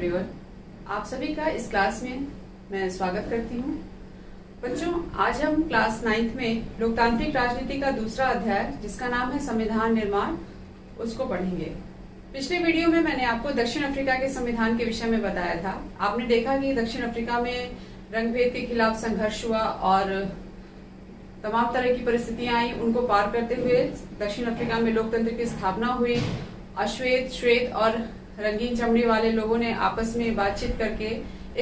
Everyone, आप सभी का इस क्लास में मैं स्वागत करती हूँ। बच्चों, आज हम क्लास 9th में लोकतांत्रिक राजनीति का दूसरा अध्याय जिसका नाम है संविधान निर्माण, उसको पढ़ेंगे। पिछले वीडियो में मैंने आपको दक्षिण अफ्रीका के संविधान के विषय में बताया था। आपने देखा कि दक्षिण अफ्रीका में रंगभेद के खिलाफ संघर्ष हुआ और तमाम तरह की परिस्थितियां आई। उनको पार करते हुए दक्षिण अफ्रीका में लोकतंत्र की स्थापना हुई। अश्वेत, श्वेत और रंगीन चमड़ी वाले लोगों ने आपस में बातचीत करके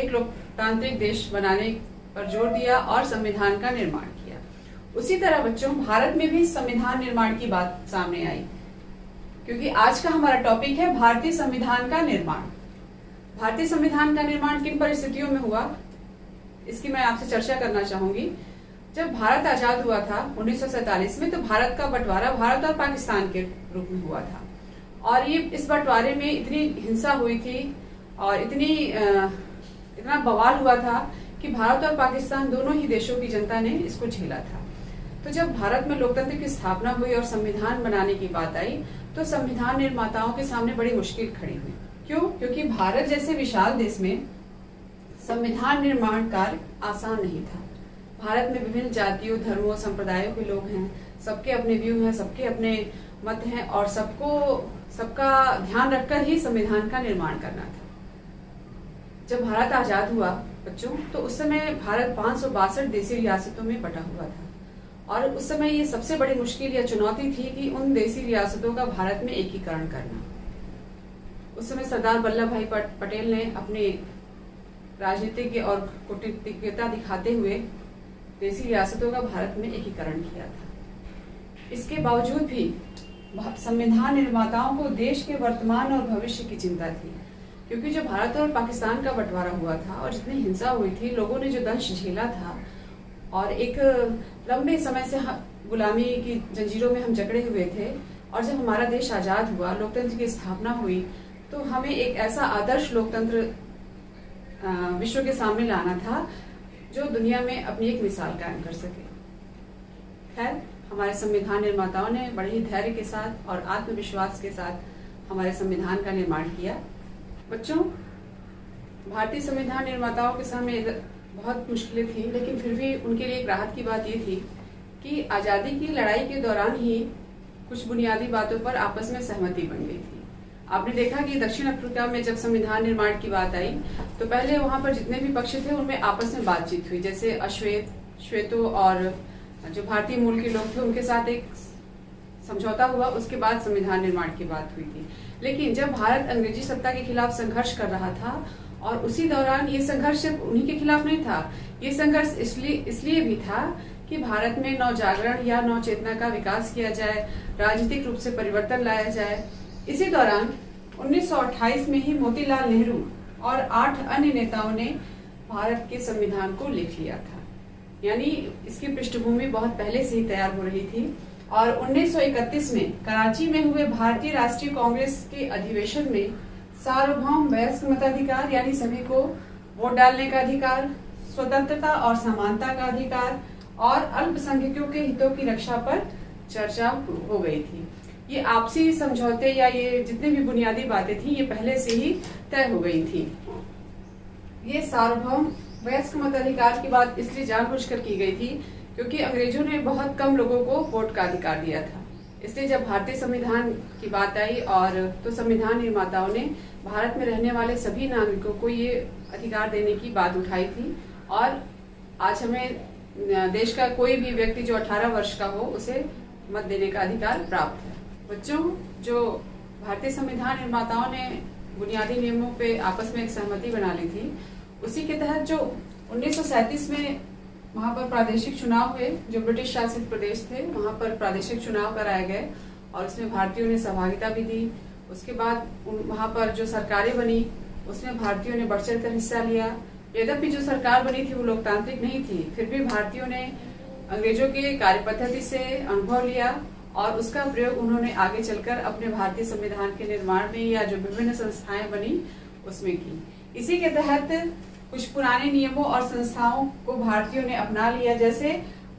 एक लोकतांत्रिक देश बनाने पर जोर दिया और संविधान का निर्माण किया। उसी तरह बच्चों, भारत में भी संविधान निर्माण की बात सामने आई, क्योंकि आज का हमारा टॉपिक है भारतीय संविधान का निर्माण। भारतीय संविधान का निर्माण किन परिस्थितियों में हुआ, इसकी मैं आपसे चर्चा करना चाहूंगी। जब भारत आजाद हुआ था 1947 में, तो भारत का बंटवारा भारत और पाकिस्तान के रूप में हुआ था और ये इस बंटवारे में इतनी हिंसा हुई थी और इतना बवाल हुआ था कि भारत और पाकिस्तान दोनों ही देशों की जनता ने इसको झेला था। तो जब भारत में लोकतंत्र की स्थापना हुई और संविधान बनाने की बात आई, तो संविधान निर्माताओं के सामने बड़ी मुश्किल खड़ी हुई। क्यों? क्योंकि भारत जैसे विशाल देश में संविधान निर्माण कार्य आसान नहीं था। भारत में विभिन्न जातियों, धर्मों, संप्रदायों के लोग हैं, सबके अपने व्यू हैं, सबके अपने मत हैं और सबका ध्यान रखकर ही संविधान का निर्माण करना था। जब भारत आजाद हुआ बच्चों, तो उस समय भारत 562 देशी रियासतों में बटा हुआ था और उस समय ये सबसे बड़ी मुश्किल या चुनौती थी कि उन देशी रियासतों का भारत में एकीकरण करना। उस समय सरदार वल्लभ भाई पटेल ने अपने राजनीतिक और कूटनीतिज्ञता दिखाते हुए देशी रियासतों का भारत में एकीकरण किया था। इसके बावजूद भी संविधान निर्माताओं को देश के वर्तमान और भविष्य की चिंता थी, क्योंकि जो भारत और पाकिस्तान का बंटवारा हुआ था और जितनी हिंसा हुई थी, लोगों ने जो दंश झेला था और एक लंबे समय से गुलामी की जंजीरों में हम जकड़े हुए थे, और जब हमारा देश आजाद हुआ, लोकतंत्र की स्थापना हुई, तो हमें एक ऐसा आदर्श लोकतंत्र विश्व के सामने लाना था जो दुनिया में अपनी एक मिसाल कायम कर सके। खैर, हमारे संविधान निर्माताओं ने बड़े ही धैर्य के साथ और आत्मविश्वास के साथ हमारे संविधान का निर्माण किया। बच्चों, भारतीय संविधान निर्माताओं के सामने बहुत मुश्किलें थी, लेकिन फिर भी उनके लिए एक राहत की बात ये थी कि आज़ादी की लड़ाई के दौरान ही कुछ बुनियादी बातों पर आपस में सहमति बन गई थी। आपने देखा कि दक्षिण अफ्रीका में जब संविधान निर्माण की बात आई, तो पहले वहां पर जितने भी पक्ष थे उनमें आपस में बातचीत हुई। जैसे अश्वेत, श्वेतों और जो भारतीय मूल के लोग थे, उनके साथ एक समझौता हुआ। उसके बाद संविधान निर्माण की बात हुई थी। लेकिन जब भारत अंग्रेजी सत्ता के खिलाफ संघर्ष कर रहा था, और उसी दौरान ये संघर्ष सिर्फ उन्हीं के खिलाफ नहीं था, ये संघर्ष इसलिए भी था कि भारत में नवजागरण या नवचेतना का विकास किया जाए, राजनीतिक रूप से परिवर्तन लाया जाए। इसी दौरान 1928 में ही मोतीलाल नेहरू और 8 अन्य नेताओं ने भारत के संविधान को लिख लिया था। यानी इसकी पृष्ठभूमि बहुत पहले से ही तैयार हो रही थी। और 1931 में कराची में हुए भारतीय राष्ट्रीय कांग्रेस के अधिवेशन में सार्वभौम वयस्क मताधिकार, यानी सभी को वोट डालने का अधिकार, स्वतंत्रता और समानता का अधिकार और अल्पसंख्यकों के हितों की रक्षा पर चर्चा हो गई थी। ये आपसी समझौते या ये जितनी भी बुनियादी बातें थी, ये पहले से ही तय हो गई थी। ये सार्वभौम वयस्क मताधिकार की बात इसलिए जानबूझकर की गई थी क्योंकि अंग्रेजों ने बहुत कम लोगों को वोट का अधिकार दिया था। इसलिए जब भारतीय संविधान की बात आई तो संविधान निर्माताओं ने भारत में रहने वाले सभी नागरिकों को ये अधिकार देने की बात उठाई थी। और आज हमें देश का कोई भी व्यक्ति जो 18 वर्ष का हो, उसे मत देने का अधिकार प्राप्त है। बच्चों, जो भारतीय संविधान निर्माताओं ने बुनियादी नियमों पे आपस में एक सहमति बना ली थी, उसी के तहत जो 1937 में वहां पर प्रादेशिक चुनाव हुए, जो ब्रिटिश शासित प्रदेश थे, वहां पर प्रादेशिक चुनाव कराए गए और उसमें भारतीयों ने सहभागिता भी दी। उसके बाद वहां पर जो सरकारें बनी, उसमें भारतीयों ने बढ़ चढ़ कर हिस्सा लिया। यद्यपि जो सरकार बनी थी वो लोकतांत्रिक नहीं थी, फिर भी भारतीयों ने अंग्रेजों के कार्य पद्धति से अनुभव लिया और उसका प्रयोग उन्होंने आगे चलकर अपने भारतीय संविधान के निर्माण में या जो विभिन्न संस्थाएं बनी उसमें की। इसी के तहत कुछ पुराने नियमों और संस्थाओं को भारतीयों ने अपना लिया, जैसे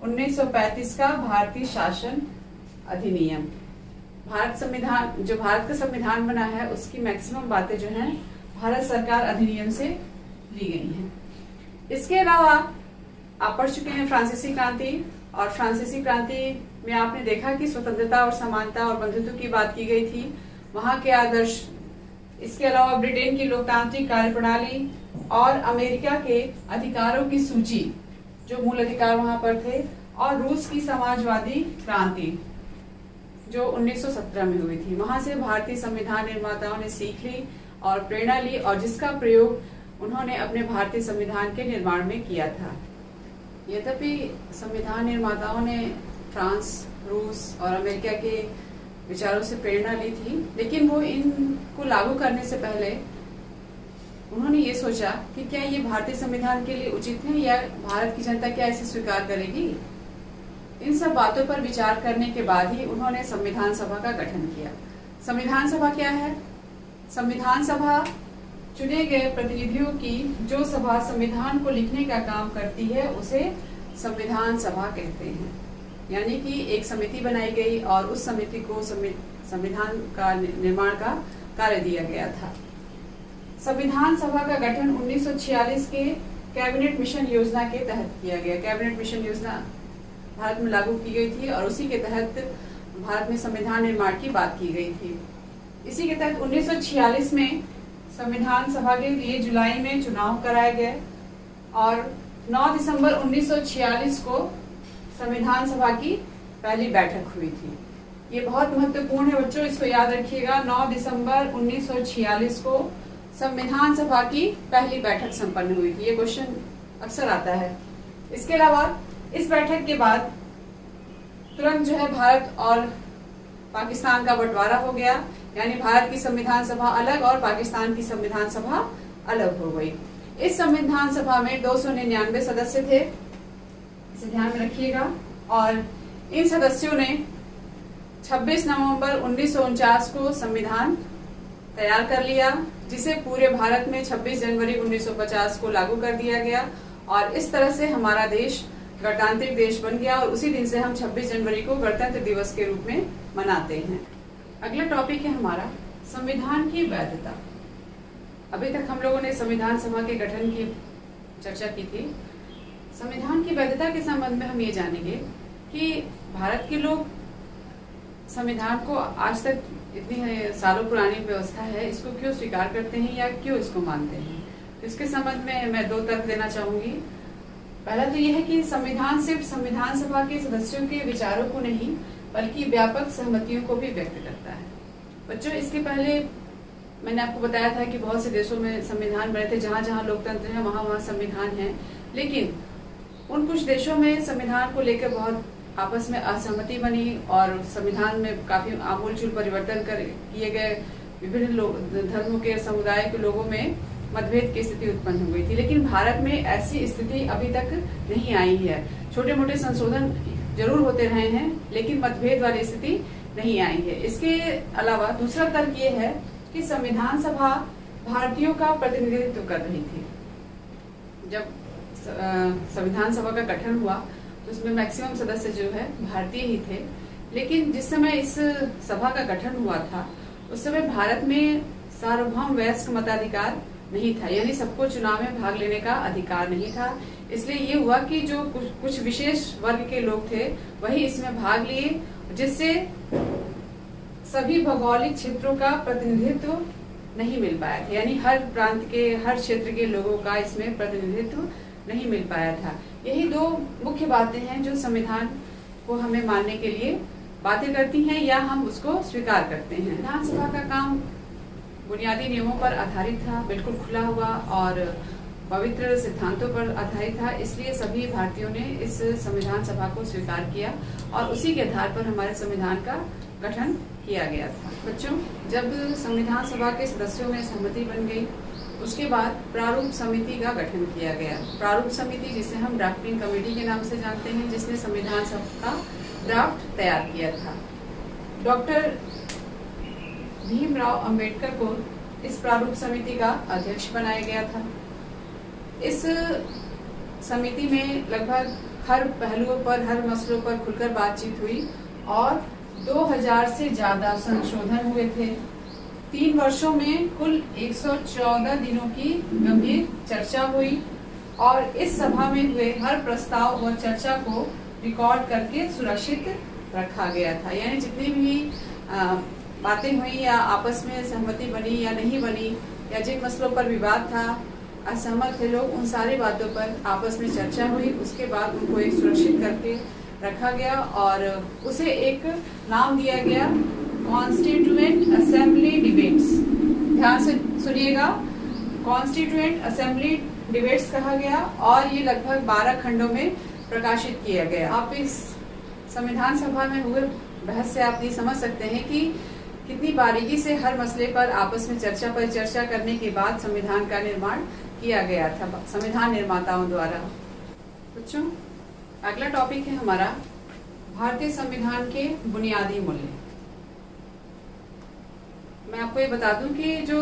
1935 का भारतीय शासन अधिनियम। भारत का संविधान बना है, उसकी मैक्सिमम बातें जो हैं भारत सरकार अधिनियम से ली गई हैं। इसके अलावा आप पढ़ चुके हैं फ्रांसीसी क्रांति, और फ्रांसीसी क्रांति में आपने देखा कि स्वतंत्रता और समानता और बंधुत्व की बात की गई थी, वहां के आदर्श। इसके अलावा ब्रिटेन की लोकतांत्रिक कार्यप्रणाली और अमेरिका के अधिकारों की सूची, जो मूल अधिकार वहां पर थे, और रूस की समाजवादी क्रांति जो 1917 में हुई थी। वहां से भारतीय संविधान निर्माताओं ने सीख ली और प्रेरणा ली, और जिसका प्रयोग उन्होंने अपने भारतीय संविधान के निर्माण में किया था। यद्यपि संविधान निर्माताओं ने फ्रांस, रूस और अमेरिका के विचारों से प्रेरणा ली थी, लेकिन वो इनको लागू करने से पहले उन्होंने ये सोचा कि क्या ये भारतीय संविधान के लिए उचित है या भारत की जनता क्या इसे स्वीकार करेगी। इन सब बातों पर विचार करने के बाद ही उन्होंने संविधान सभा का गठन किया। संविधान सभा क्या है? संविधान सभा चुने गए प्रतिनिधियों की जो सभा संविधान को लिखने का काम करती है, उसे संविधान सभा कहते हैं। यानी कि एक समिति बनाई गई और उस समिति को संविधान का निर्माण का कार्य दिया गया था। संविधान सभा का गठन 1946 के कैबिनेट मिशन योजना के तहत किया गया। कैबिनेट मिशन योजना भारत में लागू की गई थी और उसी के तहत भारत में संविधान निर्माण की बात की गई थी। इसी के तहत 1946 में संविधान सभा के लिए जुलाई में चुनाव कराए गए और 9 दिसंबर 1946 को संविधान सभा की पहली बैठक हुई थी। ये बहुत महत्वपूर्ण है बच्चों, इसको याद रखिएगा। 9 दिसंबर 1946 को संविधान सभा की पहली बैठक संपन्न हुई थी। ये क्वेश्चन अक्सर आता है। इसके अलावा इस बैठक के बाद तुरंत जो है भारत और पाकिस्तान का बंटवारा हो गया, यानी भारत की संविधान सभा अलग और पाकिस्तान की संविधान सभा अलग हो गई। इस संविधान सभा में 299 सदस्य थे, इसे ध्यान में रखिएगा। और इन सदस्यों ने 26 नवंबर 1949 को संविधान तैयार कर लिया, जिसे पूरे भारत में 26 जनवरी 1950 को लागू कर दिया गया और इस तरह से हमारा देश गणतांत्रिक देश बन गया और उसी दिन से हम 26 जनवरी को गणतंत्र दिवस के रूप में मनाते हैं। अगला टॉपिक है हमारा संविधान की वैधता। अभी तक हम लोगों ने संविधान सभा के गठन की चर्चा की थी। संविधान की वैधता के संबंध में हम ये जानेंगे कि भारत के लोग संविधान को आज तक इतनी सालों पुरानी व्यवस्था है, इसको क्यों स्वीकार करते हैं या क्यों इसको मानते हैं। तो इसके संबंध में मैं 2 तर्क देना चाहूंगी। पहला तो यह है कि संविधान सिर्फ संविधान सभा के सदस्यों के विचारों को नहीं बल्कि व्यापक सहमतियों को भी व्यक्त करता है। बच्चों, इसके पहले मैंने आपको बताया था कि बहुत से देशों में संविधान बने थे, जहां जहां लोकतंत्र है वहां वहां संविधान है, लेकिन उन कुछ देशों में संविधान को लेकर बहुत आपस में असहमति बनी और संविधान में काफी आमूलचूल परिवर्तन किए गए। विभिन्न धर्मों के समुदाय के लोगों में मतभेद की स्थिति उत्पन्न हुई थी, लेकिन भारत में ऐसी स्थिति अभी तक नहीं आई है। छोटे मोटे संशोधन जरूर होते रहे हैं, लेकिन मतभेद वाली स्थिति नहीं आई है। इसके अलावा दूसरा तर्क ये है कि संविधान सभा भारतीयों का प्रतिनिधित्व कर रही थी। जब संविधान सभा का गठन हुआ तो उसमें मैक्सिमम सदस्य जो है भारतीय ही थे, लेकिन जिस समय इस सभा का गठन हुआ था उस समय भारत में सार्वभौम वयस्क मताधिकार नहीं था, यानी सबको चुनाव में भाग लेने का अधिकार नहीं था। इसलिए ये हुआ कि जो कुछ विशेष वर्ग के लोग थे वही इसमें भाग लिए, जिससे सभी भौगोलिक क्षेत्रों का प्रतिनिधित्व नहीं मिल पाया था, यानी हर प्रांत के हर क्षेत्र के लोगों का इसमें प्रतिनिधित्व नहीं मिल पाया था। यही 2 मुख्य बातें हैं जो संविधान को हमें मानने के लिए बातें करती हैं या हम उसको स्वीकार करते हैं। विधानसभा का काम बुनियादी नियमों पर आधारित था, बिल्कुल खुला हुआ और पवित्र सिद्धांतों पर आधारित था। इसलिए सभी भारतीयों ने इस संविधान सभा को स्वीकार किया और उसी के आधार पर हमारे संविधान का गठन किया गया था। बच्चों, जब संविधान सभा के सदस्यों में सहमति बन गई उसके बाद प्रारूप समिति का गठन किया गया। प्रारूप समिति, जिसे हम ड्राफ्टिंग कमेटी के नाम से जानते हैं, जिसने संविधान सभा का ड्राफ्ट तैयार किया था। डॉक्टर भीमराव अंबेडकर को इस प्रारूप समिति का अध्यक्ष बनाया गया था। इस समिति में लगभग हर पहलुओं पर, हर मसलों पर खुलकर बातचीत हुई और 2000 से ज्यादा संशोधन हुए थे। 3 वर्षों में कुल 114 दिनों की गंभीर चर्चा हुई और इस सभा में हुए हर प्रस्ताव और चर्चा को रिकॉर्ड करके सुरक्षित रखा गया था। यानी जितनी भी बातें हुई या आपस में सहमति बनी या नहीं बनी या जिन मसलों पर विवाद था, असहमत थे लोग, उन सारी बातों पर आपस में चर्चा हुई। उसके बाद उनको एक सुरक्षित करके रखा गया और उसे एक नाम दिया गया कॉन्स्टिट्यूएंट असेंबली डिबेट्स। ध्यान से सुनिएगा, कॉन्स्टिट्यूएंट असेंबली डिबेट्स कहा गया और ये लगभग 12 खंडों में प्रकाशित किया गया। आप इस संविधान सभा में हुए बहस से आप ये समझ सकते हैं कि कितनी बारीकी से हर मसले पर आपस में चर्चा करने के बाद संविधान का निर्माण किया गया था संविधान निर्माताओं द्वारा। बच्चों, अगला टॉपिक है हमारा भारतीय संविधान के बुनियादी मूल्य। मैं आपको ये बता दूं कि जो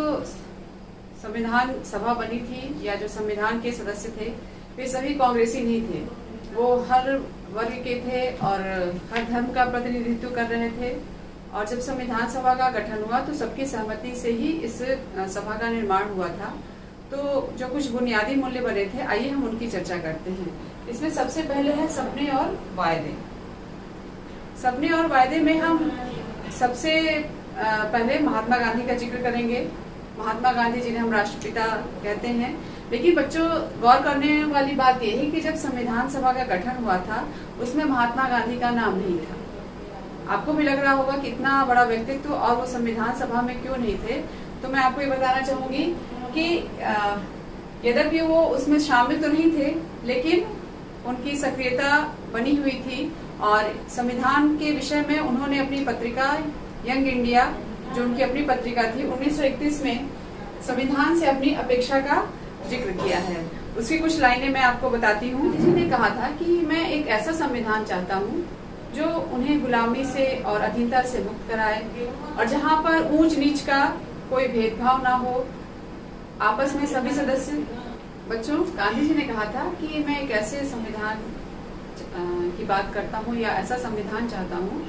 संविधान सभा बनी थी या जो संविधान के सदस्य थे वे सभी कांग्रेसी नहीं थे। वो हर वर्ग के थे और हर धर्म का प्रतिनिधित्व कर रहे थे। और जब संविधान सभा का गठन हुआ तो सबकी सहमति से ही इस सभा का निर्माण हुआ था। तो जो कुछ बुनियादी मूल्य बने थे, आइए हम उनकी चर्चा करते हैं। इसमें सबसे पहले है सपने और वायदे। सपने और वायदे में हम सबसे पहले महात्मा गांधी का जिक्र करेंगे। महात्मा गांधी जिन्हें हम राष्ट्रपिता कहते हैं। लेकिन बच्चों, गौर करने वाली बात यह है कि जब संविधान सभा का गठन हुआ था उसमें महात्मा गांधी का नाम नहीं था। आपको भी लग रहा होगा कितना बड़ा व्यक्तित्व और वो संविधान सभा में क्यों नहीं थे। तो मैं आपको ये बताना चाहूंगी कि यद्यपि वो उसमें शामिल तो नहीं थे, लेकिन उनकी सक्रियता बनी हुई थी और संविधान के विषय में उन्होंने अपनी पत्रिका यंग इंडिया, जो उनकी अपनी पत्रिका थी, 1931 में संविधान से अपनी अपेक्षा का जिक्र किया है। उसकी कुछ लाइनें मैं आपको बताती हूँ। जिन्होंने कहा था कि मैं एक ऐसा संविधान चाहता हूँ जो उन्हें गुलामी से और अधीनता से मुक्त कराए और जहाँ पर ऊंच नीच का कोई भेदभाव ना हो, आपस में सभी सदस्य। बच्चों, गांधी जी ने कहा था कि मैं एक ऐसे संविधान की बात करता हूँ या ऐसा संविधान चाहता हूँ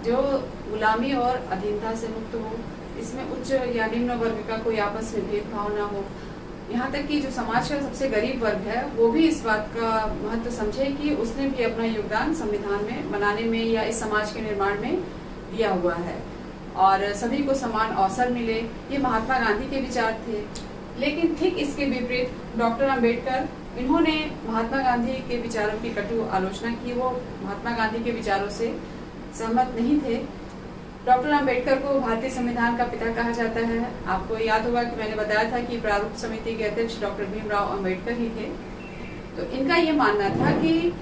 जो गुलामी और अधीनता से मुक्त हो, इसमें उच्च या निम्न वर्ग का कोई आपस में भेदभाव ना हो, यहाँ तक कि जो समाज का सबसे गरीब वर्ग है वो भी इस बात का महत्व समझे कि उसने भी अपना योगदान संविधान में बनाने में या इस समाज के निर्माण में दिया हुआ है और सभी को समान अवसर मिले। ये महात्मा गांधी के विचार थे। लेकिन ठीक इसके विपरीत डॉक्टर अंबेडकर, इन्होंने महात्मा गांधी के विचारों की कटु आलोचना की। वो महात्मा गांधी के विचारों से सहमत नहीं थे। डॉक्टर अंबेडकर को भारतीय संविधान का पिता कहा जाता है। आपको याद होगा कि मैंने बताया था कि प्रारूप समिति के अध्यक्ष डॉक्टर भीमराव अंबेडकर ही थे। तो इनका ये मानना था कि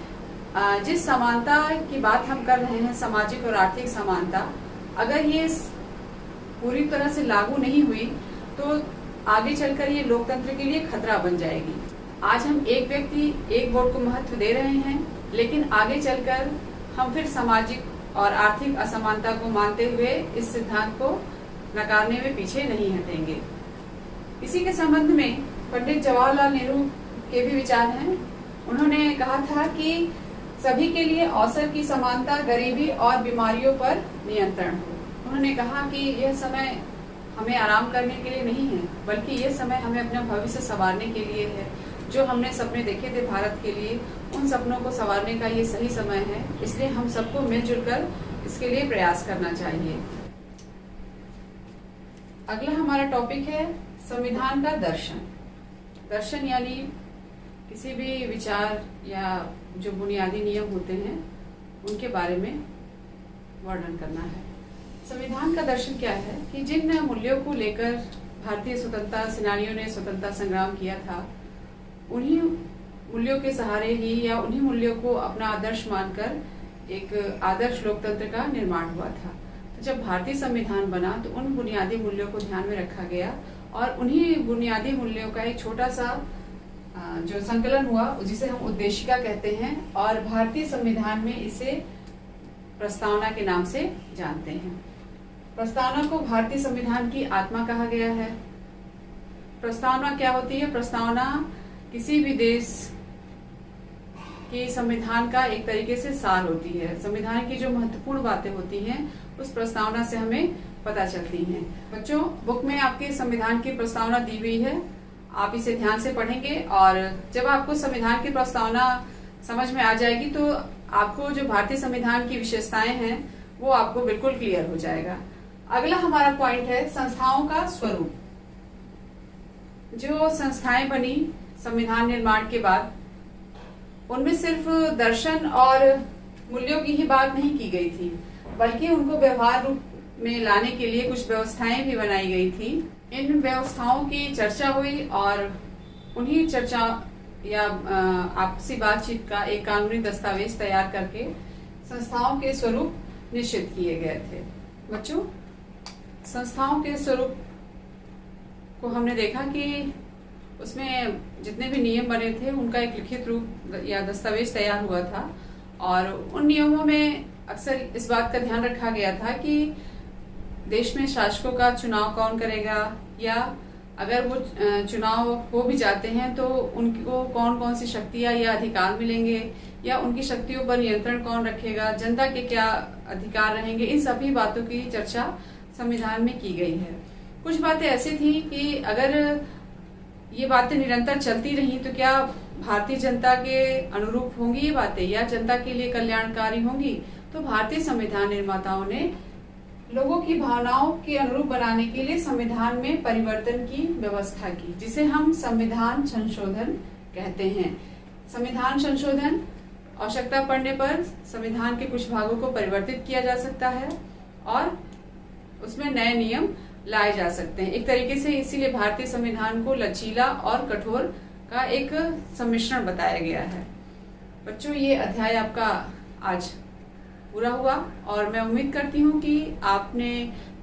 जिस समानता की बात हम कर रहे हैं, सामाजिक और आर्थिक समानता, अगर ये पूरी तरह से लागू नहीं हुई तो आगे चलकर ये लोकतंत्र के लिए खतरा बन जाएगी। आज हम एक व्यक्ति एक वोट को महत्व दे रहे हैं, लेकिन आगे चलकर हम फिर सामाजिक और आर्थिक असमानता को मानते हुए इस सिद्धांत को नकारने में पीछे नहीं हटेंगे। इसी के संबंध में पंडित जवाहरलाल नेहरू के भी विचार हैं। उन्होंने कहा था कि सभी के लिए अवसर की समानता, गरीबी और बीमारियों पर नियंत्रण हो। उन्होंने कहा कि यह समय हमें आराम करने के लिए नहीं है, बल्कि यह समय हमें अपना भविष्य संवारने के लिए है। जो हमने सपने देखे थे भारत के लिए, उन सपनों को संवारने का ये सही समय है। इसलिए हम सबको मिलजुल कर इसके लिए प्रयास करना चाहिए। अगला हमारा टॉपिक है संविधान का दर्शन। दर्शन यानी किसी भी विचार या जो बुनियादी नियम होते हैं उनके बारे में वर्णन करना है। संविधान का दर्शन क्या है कि जिन मूल्यों को लेकर भारतीय स्वतंत्रता सेनानियों ने स्वतंत्रता संग्राम किया था, उन्हीं मूल्यों के सहारे ही या उन्हीं मूल्यों को अपना आदर्श मानकर एक आदर्श लोकतंत्र का निर्माण हुआ था। तो जब भारतीय संविधान बना तो उन बुनियादी मूल्यों को ध्यान में रखा गया और उन्हीं बुनियादी मूल्यों का एक छोटा सा जो संकलन हुआ, जिसे हम उद्देशिका कहते हैं, और भारतीय संविधान में इसे प्रस्तावना के नाम से जानते हैं। प्रस्तावना को भारतीय संविधान की आत्मा कहा गया है। प्रस्तावना क्या होती है? प्रस्तावना किसी भी देश कि संविधान का एक तरीके से सार होती है। संविधान की जो महत्वपूर्ण बातें होती हैं उस प्रस्तावना से हमें पता चलती हैं। बच्चों, बुक में आपके संविधान की प्रस्तावना दी हुई है, आप इसे ध्यान से पढ़ेंगे और जब आपको संविधान की प्रस्तावना समझ में आ जाएगी तो आपको जो भारतीय संविधान की विशेषताएं हैं वो आपको बिल्कुल क्लियर हो जाएगा। अगला हमारा पॉइंट है संस्थाओं का स्वरूप। जो संस्थाएं बनी संविधान निर्माण के बाद, उनमें सिर्फ दर्शन और मूल्यों की ही बात नहीं की गई थी, बल्कि उनको व्यवहार रूप में लाने के लिए कुछ व्यवस्थाएं भी बनाई गई थी। इन व्यवस्थाओं की चर्चा हुई और उन्हीं चर्चा या आपसी बातचीत का एक कानूनी दस्तावेज तैयार करके संस्थाओं के स्वरूप निश्चित किए गए थे। बच्चों, संस्थाओं के स्वरूप को हमने देखा कि उसमें जितने भी नियम बने थे उनका एक लिखित रूप या दस्तावेज तैयार हुआ था और उन नियमों में अक्सर इस बात का ध्यान रखा गया था कि देश में शासकों का चुनाव कौन करेगा, या अगर वो चुनाव हो भी जाते हैं तो उनको कौन कौन सी शक्तियां या अधिकार मिलेंगे, या उनकी शक्तियों पर नियंत्रण कौन रखेगा, जनता के क्या अधिकार रहेंगे। इन सभी बातों की चर्चा संविधान में की गई है। कुछ बातें ऐसी थी कि अगर ये बातें निरंतर चलती रही तो क्या भारतीय जनता के अनुरूप होंगी ये बातें, या जनता के लिए कल्याणकारी होंगी। तो भारतीय संविधान निर्माताओं ने लोगों की भावनाओं के अनुरूप बनाने के लिए संविधान में परिवर्तन की व्यवस्था की, जिसे हम संविधान संशोधन कहते हैं। संविधान संशोधन, आवश्यकता पड़ने पर संविधान के कुछ भागों को परिवर्तित किया जा सकता है और उसमें नए नियम लाए जा सकते हैं। एक तरीके से इसीलिए भारतीय संविधान को लचीला और कठोर का एक सम्मिश्रण बताया गया है। बच्चों, ये अध्याय आपका आज पूरा हुआ और मैं उम्मीद करती हूँ कि आपने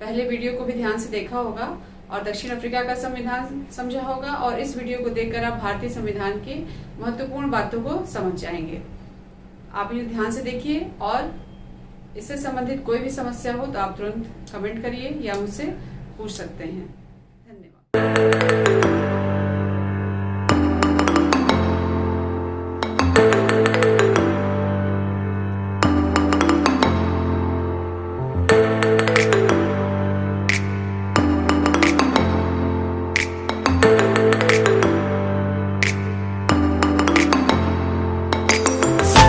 पहले वीडियो को भी ध्यान से देखा होगा और दक्षिण अफ्रीका का संविधान समझा होगा, और इस वीडियो को देखकर आप भारतीय संविधान की महत्वपूर्ण बातों को समझ जाएंगे। आप इन्हें ध्यान से देखिए और इससे संबंधित कोई भी समस्या हो तो आप तुरंत कमेंट करिए या मुझसे पूछ सकते हैं।